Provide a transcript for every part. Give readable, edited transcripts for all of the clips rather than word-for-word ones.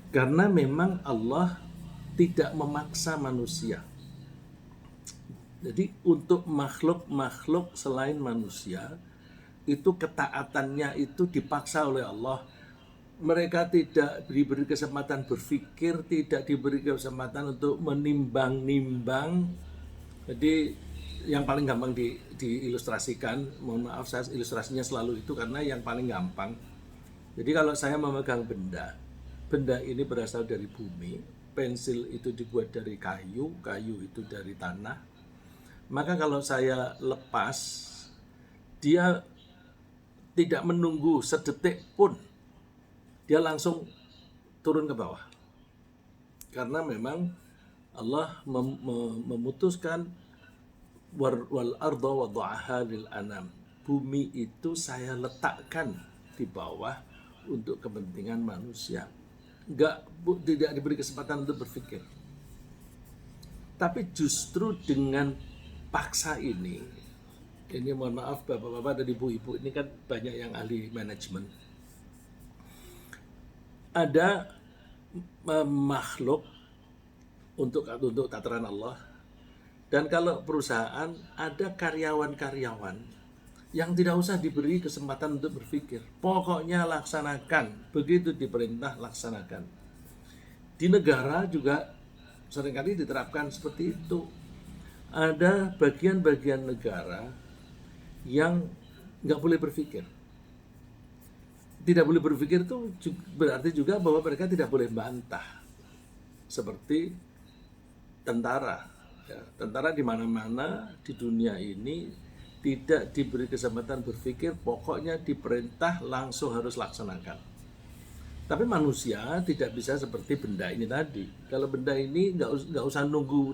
Karena memang Allah tidak memaksa manusia. Jadi untuk makhluk-makhluk selain manusia, itu ketaatannya itu dipaksa oleh Allah. Mereka tidak diberi kesempatan berpikir, tidak diberi kesempatan untuk menimbang-nimbang. Jadi yang paling gampang diilustrasikan, mohon maaf saya ilustrasinya selalu itu karena yang paling gampang. Jadi kalau saya memegang benda, benda ini berasal dari bumi, pensil itu dibuat dari kayu, kayu itu dari tanah. Maka kalau saya lepas, dia tidak menunggu sedetik pun, dia langsung turun ke bawah. Karena memang Allah memutuskan wal arda wada'aha lil anam. Bumi itu saya letakkan di bawah untuk kepentingan manusia. Tidak diberi kesempatan untuk berpikir. Tapi justru dengan paksa ini mohon maaf bapak-bapak dan ibu-ibu, ini kan banyak yang ahli manajemen. Ada makhluk untuk tataran Allah. Dan kalau perusahaan ada karyawan-karyawan yang tidak usah diberi kesempatan untuk berpikir. Pokoknya laksanakan. Begitu diperintah, laksanakan. Di negara juga seringkali diterapkan seperti itu. Ada bagian-bagian negara yang nggak boleh berpikir. Tidak boleh berpikir itu berarti juga bahwa mereka tidak boleh bantah. Seperti tentara. Ya, tentara di mana-mana di dunia ini tidak diberi kesempatan berpikir, pokoknya diperintah langsung harus laksanakan. Tapi manusia tidak bisa seperti benda ini tadi. Kalau benda ini nggak usah nunggu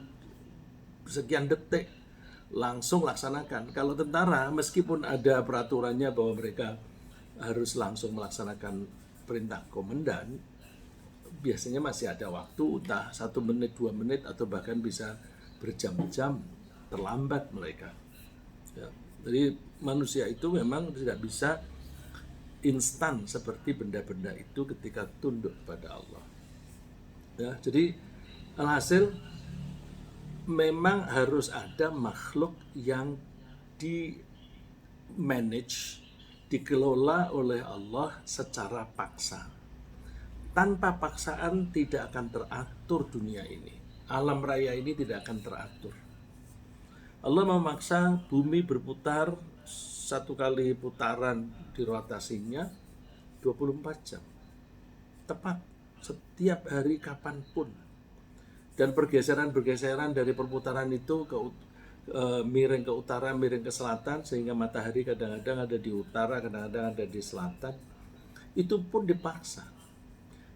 sekian detik, langsung laksanakan. Kalau tentara, meskipun ada peraturannya bahwa mereka harus langsung melaksanakan perintah komandan, biasanya masih ada waktu, entah 1 menit, 2 menit, atau bahkan bisa berjam-jam terlambat mereka. Ya, jadi manusia itu memang tidak bisa instan seperti benda-benda itu ketika tunduk kepada Allah. Ya, jadi alhasil memang harus ada makhluk yang di manage, dikelola oleh Allah secara paksa. Tanpa paksaan tidak akan teratur dunia ini. Alam raya ini tidak akan teratur. Allah memaksa bumi berputar, satu kali putaran di rotasinya 24 jam. Tepat setiap hari kapanpun. Dan pergeseran-pergeseran dari perputaran itu miring ke utara, miring ke selatan, sehingga matahari kadang-kadang ada di utara, kadang-kadang ada di selatan. Itu pun dipaksa.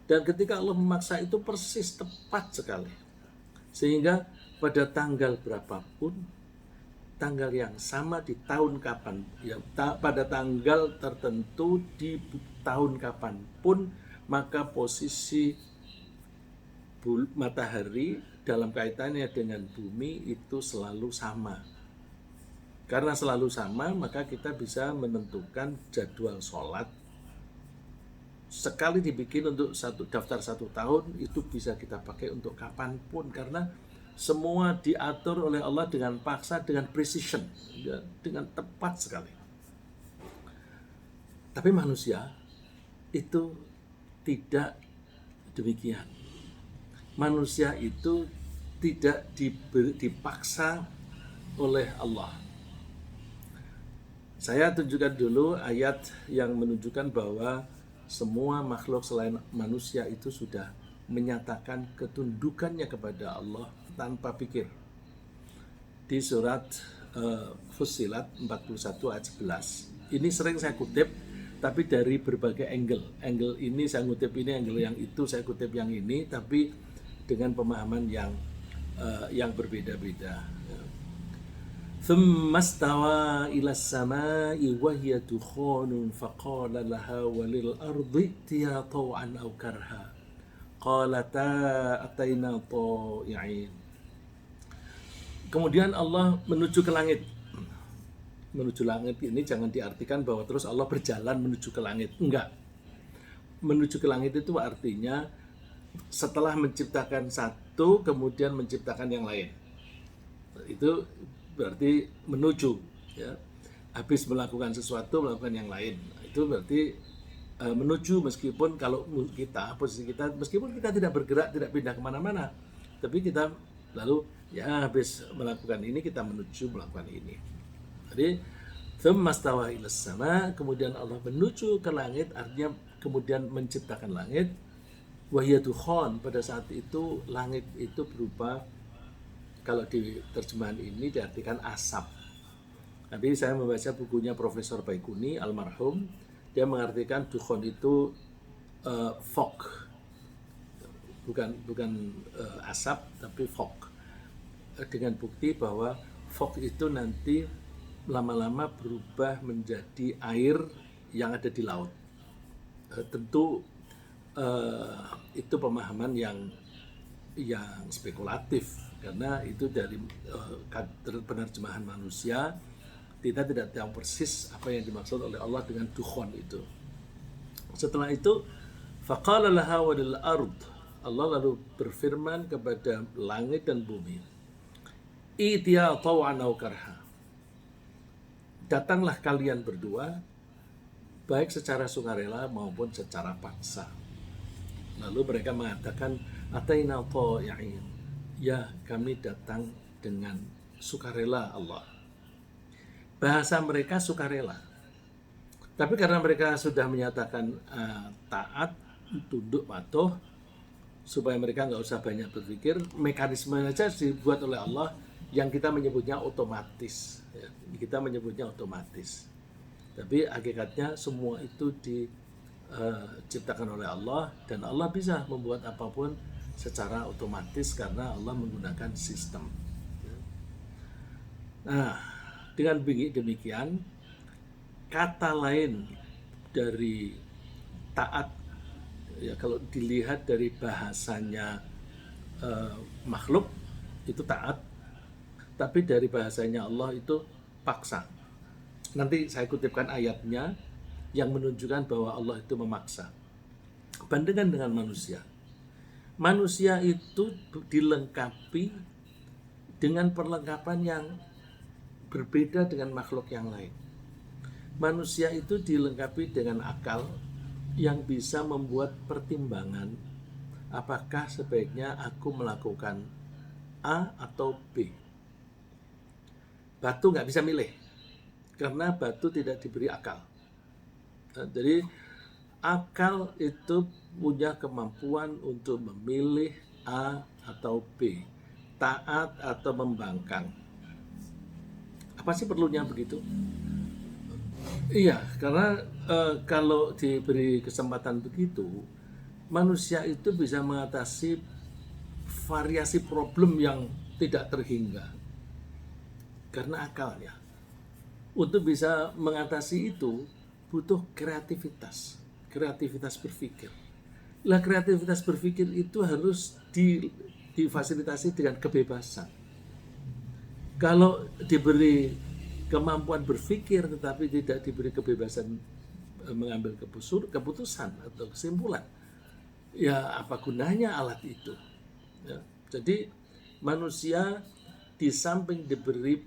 Dan ketika Allah memaksa itu persis tepat sekali. Sehingga pada tanggal berapapun, tanggal yang sama di tahun kapan, ya, pada tanggal tertentu di tahun kapanpun, maka posisi matahari dalam kaitannya dengan bumi itu selalu sama. Karena selalu sama, maka kita bisa menentukan jadwal sholat. Sekali dibikin untuk daftar 1 tahun, itu bisa kita pakai untuk kapanpun, karena semua diatur oleh Allah dengan paksa, dengan precision, ya, dengan tepat sekali. Tapi manusia itu tidak demikian. Manusia itu tidak dipaksa oleh Allah. Saya tunjukkan dulu ayat yang menunjukkan bahwa semua makhluk selain manusia itu sudah menyatakan ketundukannya kepada Allah tanpa pikir. Di surat Fussilat 41 ayat 11. Ini sering saya kutip, tapi dari berbagai angle. Angle ini saya kutip ini, angle yang itu saya kutip yang ini, tapi dengan pemahaman yang berbeda-beda. ثم استوى إلى السماء وهي دخان فقال لها وللأرض ائتيا طوعا أو كرها قالتا أتينا طائعين. Kemudian Allah menuju ke langit. Menuju langit ini jangan diartikan bahwa terus Allah berjalan menuju ke langit. Enggak. Menuju ke langit itu artinya setelah menciptakan satu kemudian menciptakan yang lain. Itu berarti menuju, ya. Habis melakukan sesuatu melakukan yang lain. Itu berarti menuju, meskipun kalau kita posisi kita meskipun kita tidak bergerak, tidak pindah kemana-mana, tapi kita lalu ya habis melakukan ini kita menuju melakukan ini. Jadi tsumma stawa ilas sama, kemudian Allah menuju ke langit, artinya kemudian menciptakan langit. Wahya dukhan, pada saat itu langit itu berupa, kalau di terjemahan ini diartikan asap. Nanti saya membaca bukunya Profesor Baikuni almarhum, dia mengartikan dukhan itu fog, bukan asap tapi fog, dengan bukti bahwa fog itu nanti lama-lama berubah menjadi air yang ada di laut. Tentu itu pemahaman yang spekulatif, karena itu dari penerjemahan manusia. Kita tidak tahu persis apa yang dimaksud oleh Allah dengan dukhan itu. Setelah itu, faqala laha wa lil ard, Allah lalu berfirman kepada langit dan bumi, itiya taw'an aw karha, datanglah kalian berdua baik secara sukarela maupun secara paksa. Lalu mereka mengatakan, ataina ta'i'in, ya kami datang dengan sukarela Allah. Bahasa mereka sukarela. Tapi karena mereka sudah menyatakan taat, tunduk, patuh, supaya mereka nggak usah banyak berpikir, mekanisme saja dibuat oleh Allah yang kita menyebutnya otomatis. Ya, kita menyebutnya otomatis. Tapi hakikatnya semua itu diciptakan oleh Allah, dan Allah bisa membuat apapun secara otomatis karena Allah menggunakan sistem. Nah, dengan demikian, kata lain dari taat, ya kalau dilihat dari bahasanya makhluk itu taat, tapi dari bahasanya Allah itu paksa. Nanti saya kutipkan ayatnya yang menunjukkan bahwa Allah itu memaksa. Bandingkan dengan manusia. Manusia itu dilengkapi dengan perlengkapan yang berbeda dengan makhluk yang lain. Manusia itu dilengkapi dengan akal yang bisa membuat pertimbangan, apakah sebaiknya aku melakukan A atau B. Batu nggak bisa milih, karena batu tidak diberi akal. Jadi akal itu punya kemampuan untuk memilih A atau B, taat atau membangkang. Apa sih perlunya begitu? Iya, karena kalau diberi kesempatan begitu, manusia itu bisa mengatasi variasi problem yang tidak terhingga karena akalnya. Untuk bisa mengatasi itu butuh kreativitas berpikir. Lah kreativitas berpikir itu harus difasilitasi dengan kebebasan. Kalau diberi kemampuan berpikir tetapi tidak diberi kebebasan mengambil keputusan atau kesimpulan, ya apa gunanya alat itu? Ya, jadi manusia di samping diberi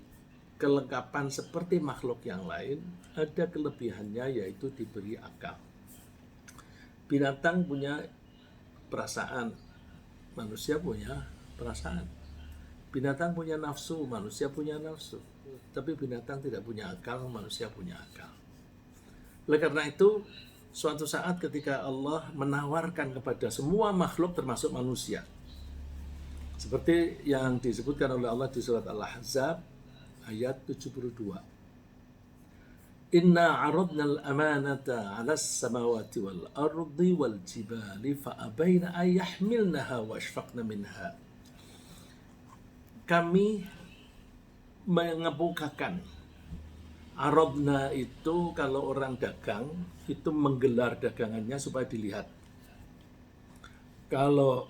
kelengkapan seperti makhluk yang lain, ada kelebihannya yaitu diberi akal. Binatang punya perasaan, manusia punya perasaan. Binatang punya nafsu, manusia punya nafsu. Tapi binatang tidak punya akal, manusia punya akal. Oleh karena itu, suatu saat ketika Allah menawarkan kepada semua makhluk termasuk manusia, seperti yang disebutkan oleh Allah di surat Al-Ahzab ayat 72. Inna aradna al-amanata 'ala as-samawati wal ardi wal jibali fa abaina ay yahmilnaha wa ashfaqna minha. Kami mengemukakan. Aradna itu kalau orang dagang itu menggelar dagangannya supaya dilihat. Kalau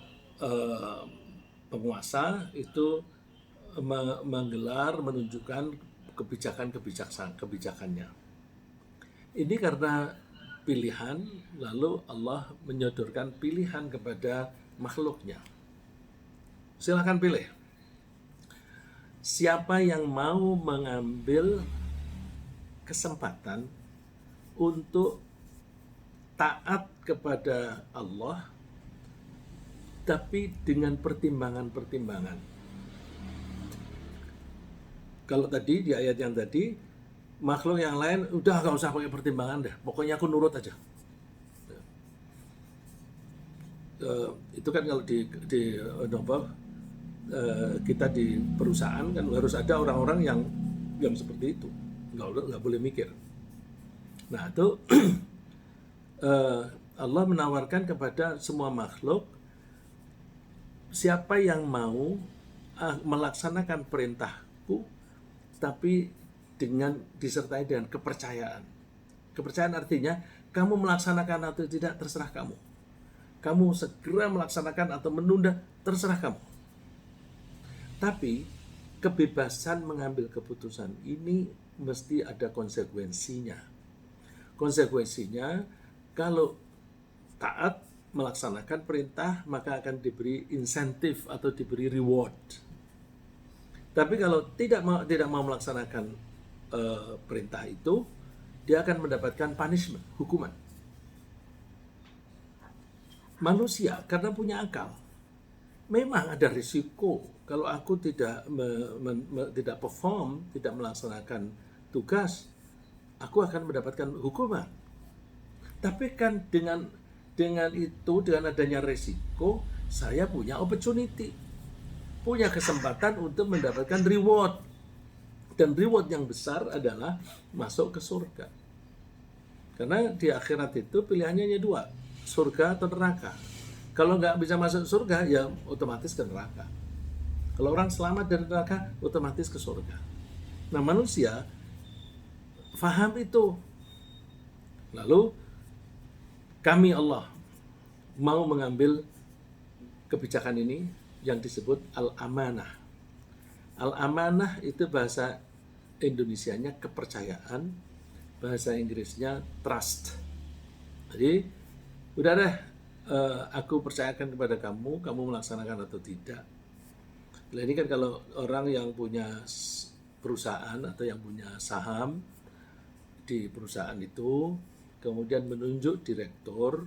penguasa itu menggelar, menunjukkan kebijakannya. Ini karena pilihan, lalu Allah menyodorkan pilihan kepada makhluknya. Silahkan pilih. Siapa yang mau mengambil kesempatan untuk taat kepada Allah, tapi dengan pertimbangan-pertimbangan. Kalau tadi di ayat yang tadi, makhluk yang lain udah gak usah pakai pertimbangan deh, pokoknya aku nurut aja. Itu kan kalau di kita di perusahaan kan harus ada orang-orang yang seperti itu, nggak boleh mikir. Nah itu Allah menawarkan kepada semua makhluk, siapa yang mau melaksanakan perintahku tapi disertai dengan kepercayaan. Kepercayaan artinya kamu melaksanakan atau tidak terserah kamu. Kamu segera melaksanakan atau menunda terserah kamu. Tapi kebebasan mengambil keputusan ini mesti ada konsekuensinya. Konsekuensinya kalau taat melaksanakan perintah maka akan diberi insentif atau diberi reward. Tapi kalau tidak mau melaksanakan perintah itu, dia akan mendapatkan punishment, hukuman. Manusia karena punya akal, memang ada risiko kalau aku tidak perform, tidak melaksanakan tugas, aku akan mendapatkan hukuman. Tapi kan dengan adanya risiko, saya punya opportunity, punya kesempatan untuk mendapatkan reward. Dan reward yang besar adalah masuk ke surga. Karena di akhirat itu pilihannya hanya dua, surga atau neraka. Kalau nggak bisa masuk surga, ya otomatis ke neraka. Kalau orang selamat dari neraka, otomatis ke surga. Nah manusia faham itu. Lalu kami Allah mau mengambil kebijakan ini yang disebut al-amanah. Al-amanah itu bahasa Indonesianya kepercayaan, bahasa Inggrisnya trust. Jadi udah deh, aku percayakan kepada kamu melaksanakan atau tidak. Nah ini kan kalau orang yang punya perusahaan atau yang punya saham di perusahaan itu, kemudian menunjuk direktur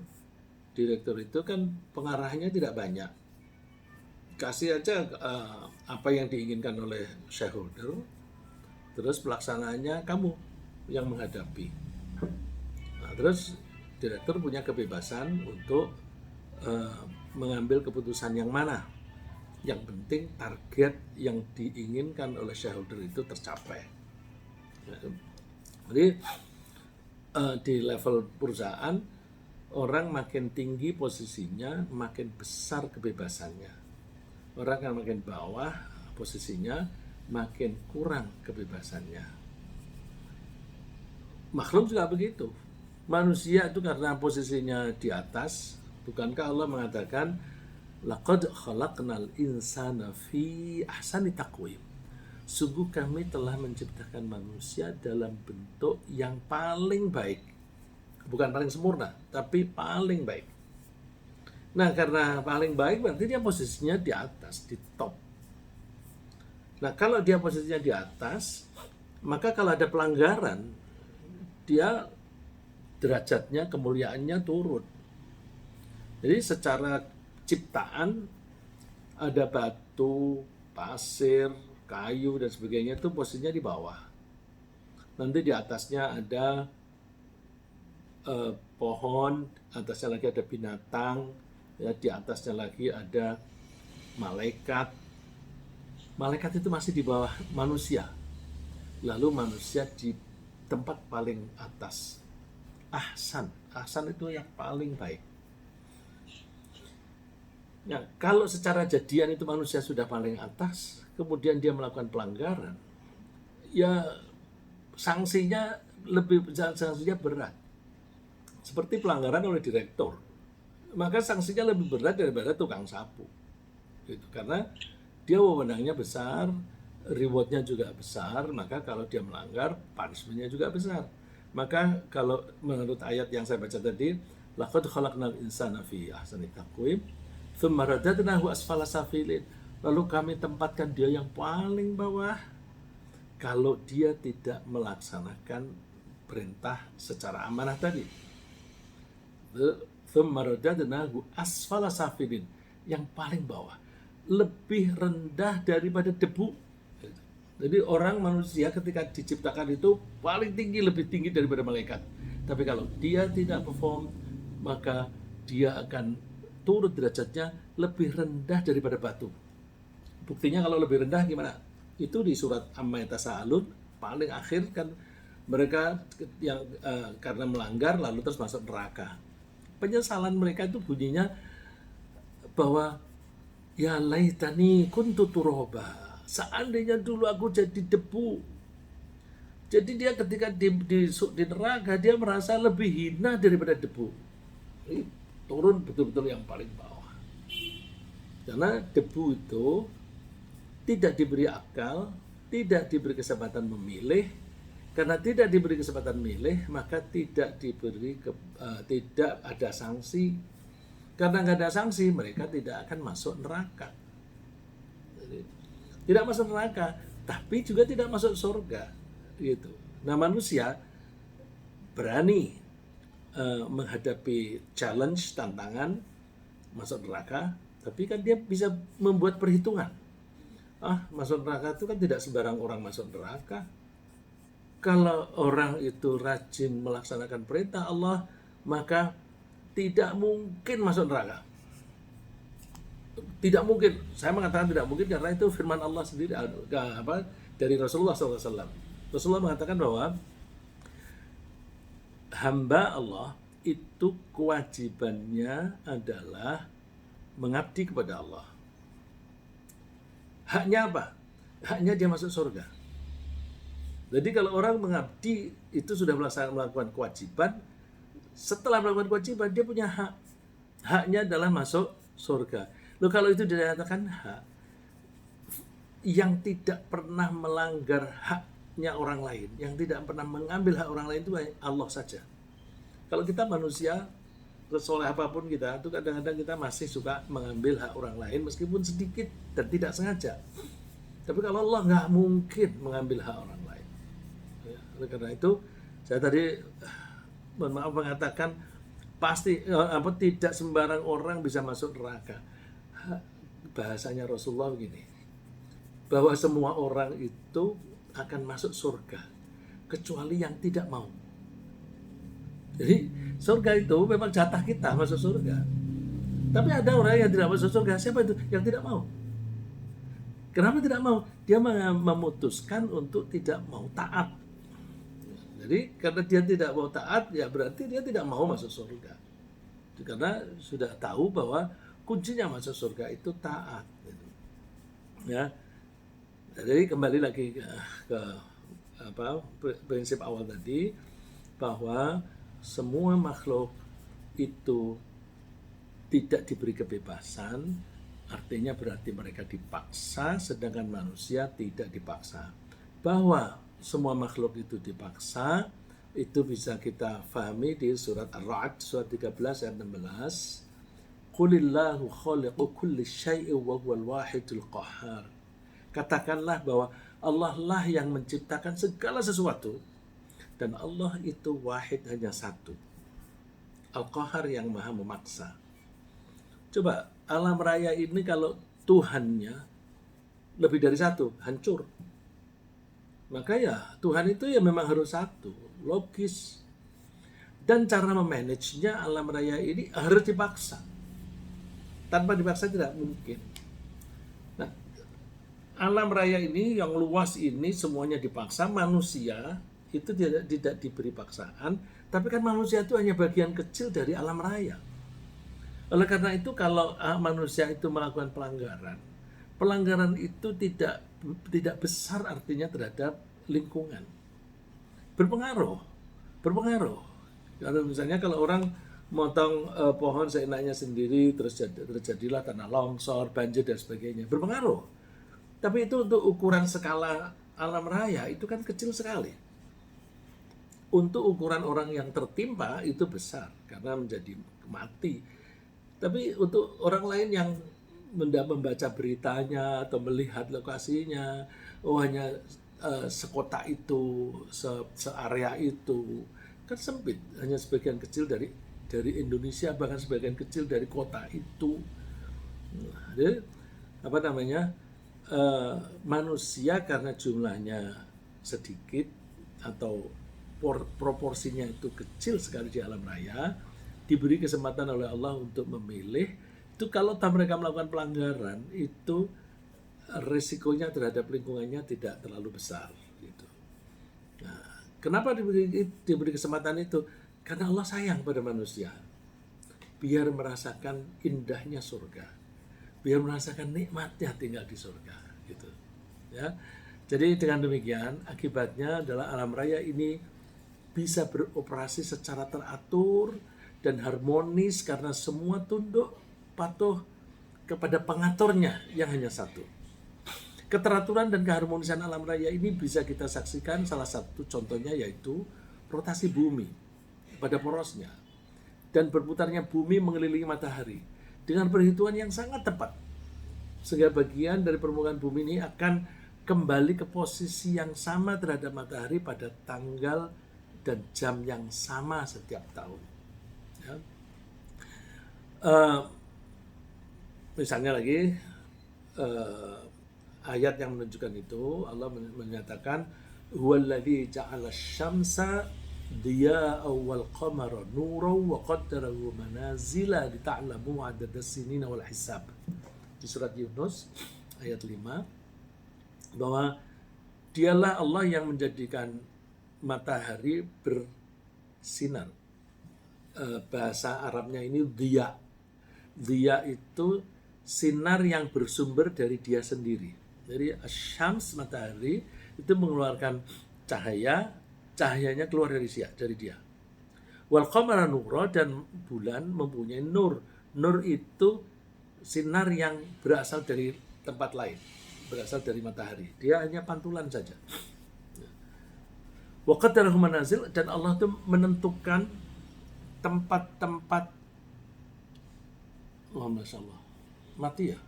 itu kan pengarahnya tidak banyak. Kasih aja apa yang diinginkan oleh shareholder, terus pelaksanaannya kamu yang menghadapi. Nah, terus direktur punya kebebasan untuk mengambil keputusan yang mana. Yang penting target yang diinginkan oleh shareholder itu tercapai. Jadi di level perusahaan, orang makin tinggi posisinya, makin besar kebebasannya. Orang yang makin bawah posisinya, makin kurang kebebasannya. Makhluk juga begitu. Manusia itu karena posisinya di atas, bukankah Allah mengatakan laqad khalaqnal insana fi ahsani taqwim. Sungguh kami telah menciptakan manusia dalam bentuk yang paling baik. Bukan paling sempurna, tapi paling baik. Nah, karena paling baik berarti dia posisinya di atas, di top. Nah, kalau dia posisinya di atas, maka kalau ada pelanggaran, dia derajatnya, kemuliaannya turun. Jadi secara ciptaan ada batu, pasir, kayu dan sebagainya itu posisinya di bawah. Nanti di atasnya ada pohon, atasnya lagi ada binatang, ya di atasnya lagi ada malaikat. Malaikat itu masih di bawah manusia. Lalu manusia di tempat paling atas. Ahsan itu yang paling baik. Nah, kalau secara jadian itu manusia sudah paling atas, kemudian dia melakukan pelanggaran, ya sanksinya berat. Seperti pelanggaran oleh direktur, maka sanksinya lebih berat daripada tukang sapu. Gitu. Karena dia wewenangnya besar, rewardnya juga besar, maka kalau dia melanggar, punishmentnya juga besar. Maka kalau menurut ayat yang saya baca tadi, laqad khalaqnal insana fi ahsani taqwim, Tsumma radadnahu asfala safilin. Lalu kami tempatkan dia yang paling bawah kalau dia tidak melaksanakan perintah secara amanah tadi. Tsumma radadnahu asfala safilin, yang paling bawah, lebih rendah daripada debu. Jadi orang manusia ketika diciptakan itu paling tinggi, lebih tinggi daripada malaikat. Tapi kalau dia tidak perform, maka dia akan turun derajatnya lebih rendah daripada batu. Buktinya kalau lebih rendah gimana? Itu di surat Amma Yatasaalun, paling akhir kan mereka yang karena melanggar lalu terus masuk neraka. Penyesalan mereka itu bunyinya bahwa ya laitani kuntu turaba. Seandainya dulu aku jadi debu. Jadi dia ketika di neraka dia merasa lebih hina daripada debu. Ini turun betul-betul yang paling bawah. Karena debu itu tidak diberi akal, tidak diberi kesempatan memilih. Karena tidak diberi kesempatan memilih, maka tidak ada sanksi. Karena nggak ada sanksi, mereka tidak akan masuk neraka. Jadi, tidak masuk neraka, tapi juga tidak masuk surga, gitu. Nah, manusia berani menghadapi challenge, tantangan masuk neraka, tapi kan dia bisa membuat perhitungan. Masuk neraka itu kan tidak sembarang orang masuk neraka. Kalau orang itu rajin melaksanakan perintah Allah, maka tidak mungkin masuk neraka. Tidak mungkin. Saya mengatakan tidak mungkin karena itu firman Allah sendiri dari Rasulullah SAW. Rasulullah mengatakan bahwa hamba Allah itu kewajibannya adalah mengabdi kepada Allah. Haknya apa? Haknya dia masuk surga. Jadi kalau orang mengabdi itu sudah melakukan kewajiban, setelah melakukan kewajiban dia punya hak. Haknya adalah masuk surga. Loh, kalau itu dikatakan hak, yang tidak pernah melanggar haknya orang lain, yang tidak pernah mengambil hak orang lain itu Allah saja. Kalau kita manusia, sesoleh apapun kita, itu kadang-kadang kita masih suka mengambil hak orang lain meskipun sedikit dan tidak sengaja. Tapi kalau Allah nggak mungkin mengambil hak orang lain. Oleh karena itu, saya tadi mengatakan pasti tidak sembarang orang bisa masuk neraka. Bahasanya Rasulullah begini, bahwa semua orang itu akan masuk surga kecuali yang tidak mau. Jadi surga itu memang jatah kita masuk surga. Tapi ada orang yang tidak masuk surga. Siapa itu? Yang tidak mau. Kenapa tidak mau? Dia memutuskan untuk tidak mau taat. Jadi karena dia tidak mau taat, ya berarti dia tidak mau masuk surga. Karena sudah tahu bahwa kuncinya masuk surga itu taat. Ya, jadi kembali lagi ke prinsip awal tadi, bahwa semua makhluk itu tidak diberi kebebasan, artinya berarti mereka dipaksa, sedangkan manusia tidak dipaksa. Bahwa semua makhluk itu dipaksa, itu bisa kita pahami di surat Ar-Ra'd, surat 13 ayat 16. Qulillahu khaliqu kulli syai'in wa huwal wahidul qahhar. Katakanlah bahwa Allah lah yang menciptakan segala sesuatu dan Allah itu wahid, hanya satu. Al-Qahhar, yang maha memaksa. Coba alam raya ini kalau Tuhannya lebih dari satu, hancur. Maka ya Tuhan itu ya memang harus satu, logis. Dan cara memanagenya alam raya ini harus dipaksa. Tanpa dipaksa tidak mungkin. Nah, alam raya ini yang luas ini semuanya dipaksa, manusia itu tidak diberi paksaan, tapi kan manusia itu hanya bagian kecil dari alam raya. Oleh karena itu kalau manusia itu melakukan pelanggaran itu tidak besar artinya terhadap lingkungan. Berpengaruh. Kalau misalnya kalau orang motong pohon seenaknya sendiri, terus terjadilah tanah longsor, banjir dan sebagainya, berpengaruh. Tapi itu untuk ukuran skala alam raya itu kan kecil sekali. Untuk ukuran orang yang tertimpa itu besar karena menjadi mati. Tapi untuk orang lain yang membaca beritanya atau melihat lokasinya, oh hanya sekota itu, searea itu, kan sempit. Hanya sebagian kecil dari Indonesia, bahkan sebagian kecil dari kota itu. Jadi apa namanya, manusia karena jumlahnya sedikit atau proporsinya itu kecil sekali di alam raya, diberi kesempatan oleh Allah untuk memilih. Itu kalau mereka melakukan pelanggaran itu risikonya terhadap lingkungannya tidak terlalu besar gitu. Nah, kenapa diberi kesempatan itu? Karena Allah sayang pada manusia, biar merasakan indahnya surga, biar merasakan nikmatnya tinggal di surga gitu ya. Jadi dengan demikian akibatnya adalah alam raya ini bisa beroperasi secara teratur dan harmonis karena semua tunduk patuh kepada pengaturnya yang hanya satu. Keteraturan dan keharmonisan alam raya ini bisa kita saksikan, salah satu contohnya yaitu rotasi bumi pada porosnya dan berputarnya bumi mengelilingi matahari dengan perhitungan yang sangat tepat, sehingga bagian dari permukaan bumi ini akan kembali ke posisi yang sama terhadap matahari pada tanggal dan jam yang sama setiap tahun ya. Uh, Misalnya lagi ayat yang menunjukkan itu, Allah menyatakan huwallazi ja'ala syamsa diya'an wal qamara nuran wa qaddarahu manazila lita'lamu 'adadas sinina wal hisab. Di surat Yunus ayat 5, bahwa dialah Allah yang menjadikan matahari bersinar. Bahasa Arabnya ini diya. Diya itu sinar yang bersumber dari dia sendiri. Jadi asyams, matahari itu mengeluarkan cahaya, cahayanya keluar dari dia. Wal qamara nura, dan bulan mempunyai nur. Nur itu sinar yang berasal dari tempat lain, berasal dari matahari. Dia hanya pantulan saja. Wa qaddarahu manazil, dan Allah itu menentukan tempat-tempat. Oh, Masya Allah. Mati ya?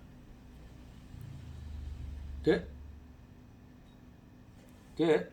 Dek? Dek?